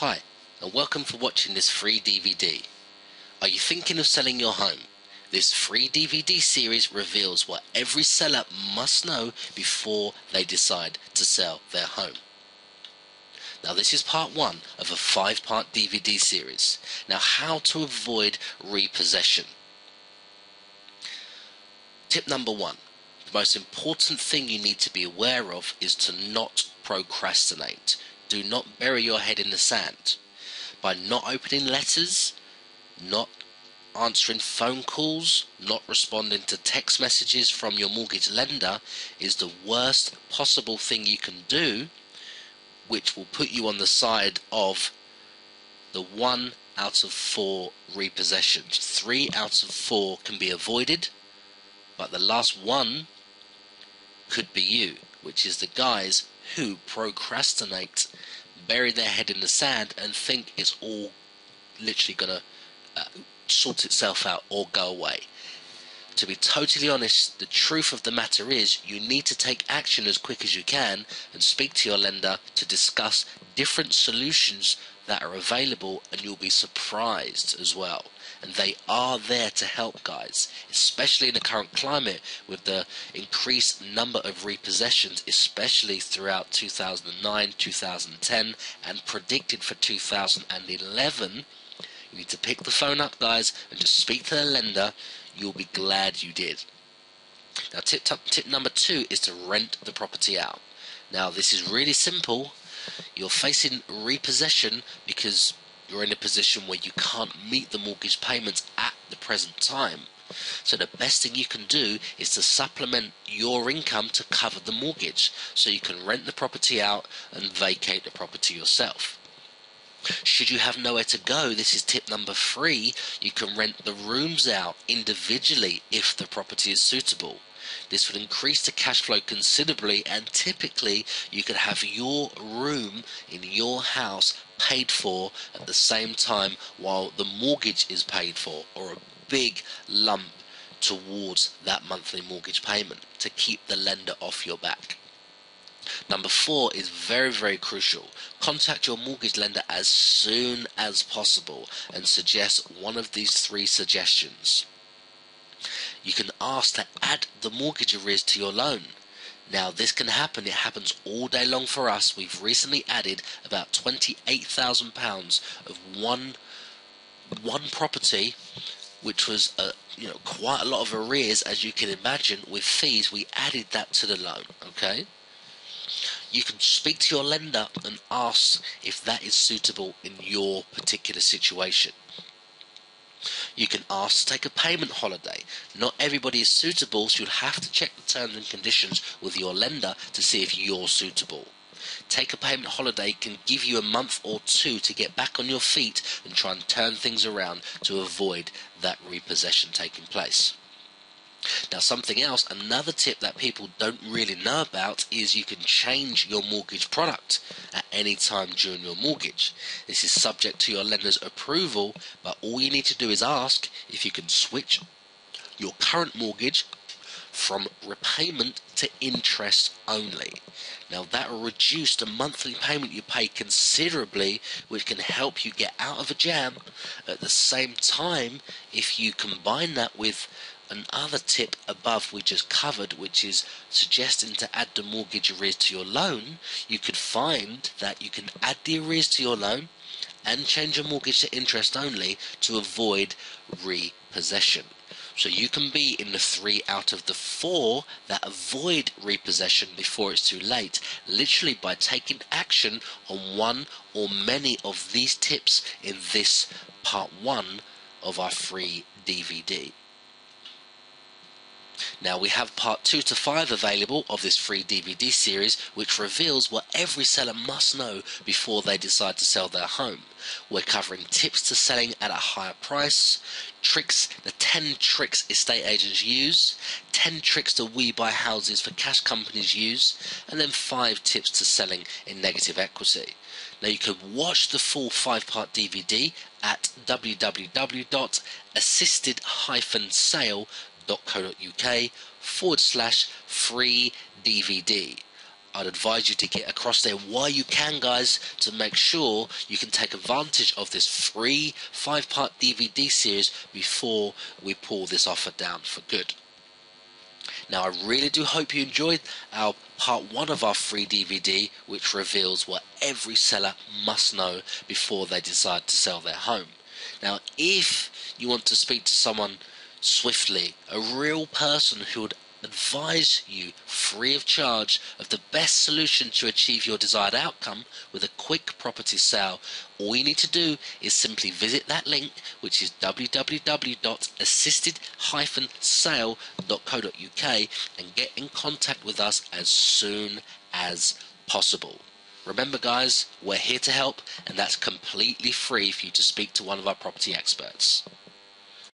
Hi, and welcome for watching this free DVD. Are you thinking of selling your home? This free DVD series reveals what every seller must know before they decide to sell their home. Now this is part 1 of a 5-part DVD series. Now, how to avoid repossession. Tip number 1. The most important thing you need to be aware of is to not procrastinate. Do not bury your head in the sand. By not opening letters, not answering phone calls, not responding to text messages from your mortgage lender is the worst possible thing you can do, which will put you on the side of the 1 out of 4 repossessions. 3 out of 4 can be avoided, but the last one could be you, which is the guys who procrastinate, bury their head in the sand and think it's all literally gonna sort itself out or go away. To be totally honest, the truth of the matter is you need to take action as quick as you can and speak to your lender to discuss different solutions that are available, and you'll be surprised as well. And they are there to help, guys, especially in the current climate with the increased number of repossessions, especially throughout 2009, 2010 and predicted for 2011. You need to pick the phone up, guys, and just speak to the lender. You'll be glad you did. Now tip number 2 is to rent the property out. Now this is really simple. You're facing repossession because you're in a position where you can't meet the mortgage payments at the present time. So the best thing you can do is to supplement your income to cover the mortgage, so you can rent the property out and vacate the property yourself. Should you have nowhere to go, this is tip number 3, you can rent the rooms out individually if the property is suitable. This would increase the cash flow considerably, and typically you could have your room in your house paid for at the same time while the mortgage is paid for, or a big lump towards that monthly mortgage payment to keep the lender off your back. Number 4 is very, very crucial. Contact your mortgage lender as soon as possible and suggest one of these 3 suggestions. You can ask to add the mortgage arrears to your loan. Now this can happen, it happens all day long for us. We've recently added about £28,000 of one property, which was quite a lot of arrears, as you can imagine, with fees. We added that to the loan. Okay, you can speak to your lender and ask if that is suitable in your particular situation. You can ask to take a payment holiday. Not everybody is suitable, so you'll have to check the terms and conditions with your lender to see if you're suitable. Take a payment holiday can give you a month or 2 to get back on your feet and try and turn things around to avoid that repossession taking place. Now something else, another tip that people don't really know about is you can change your mortgage product at any time during your mortgage. This is subject to your lender's approval, but all you need to do is ask if you can switch your current mortgage from repayment to interest only. Now that will reduce the monthly payment you pay considerably, which can help you get out of a jam. At the same time, if you combine that with another tip above we just covered, which is suggesting to add the mortgage arrears to your loan, you could find that you can add the arrears to your loan and change your mortgage to interest only to avoid repossession. So you can be in the 3 out of the 4 that avoid repossession before it's too late, literally by taking action on one or many of these tips in this part 1 of our free DVD. Now we have part 2 to 5 available of this free DVD series, which reveals what every seller must know before they decide to sell their home. We're covering tips to selling at a higher price, the 10 tricks estate agents use, 10 tricks that we buy houses for cash companies use, and then 5 tips to selling in negative equity. Now you can watch the full 5-part DVD at www.assisted-sale.co.uk/free DVD. I'd advise you to get across there while you can, guys, to make sure you can take advantage of this free 5-part DVD series before we pull this offer down for good. Now, I really do hope you enjoyed our part 1 of our free DVD, which reveals what every seller must know before they decide to sell their home. Now, if you want to speak to someone swiftly, a real person who would advise you free of charge of the best solution to achieve your desired outcome with a quick property sale, all you need to do is simply visit that link, which is www.assisted-sale.co.uk, and get in contact with us as soon as possible. Remember, guys, we're here to help, and that's completely free for you to speak to one of our property experts.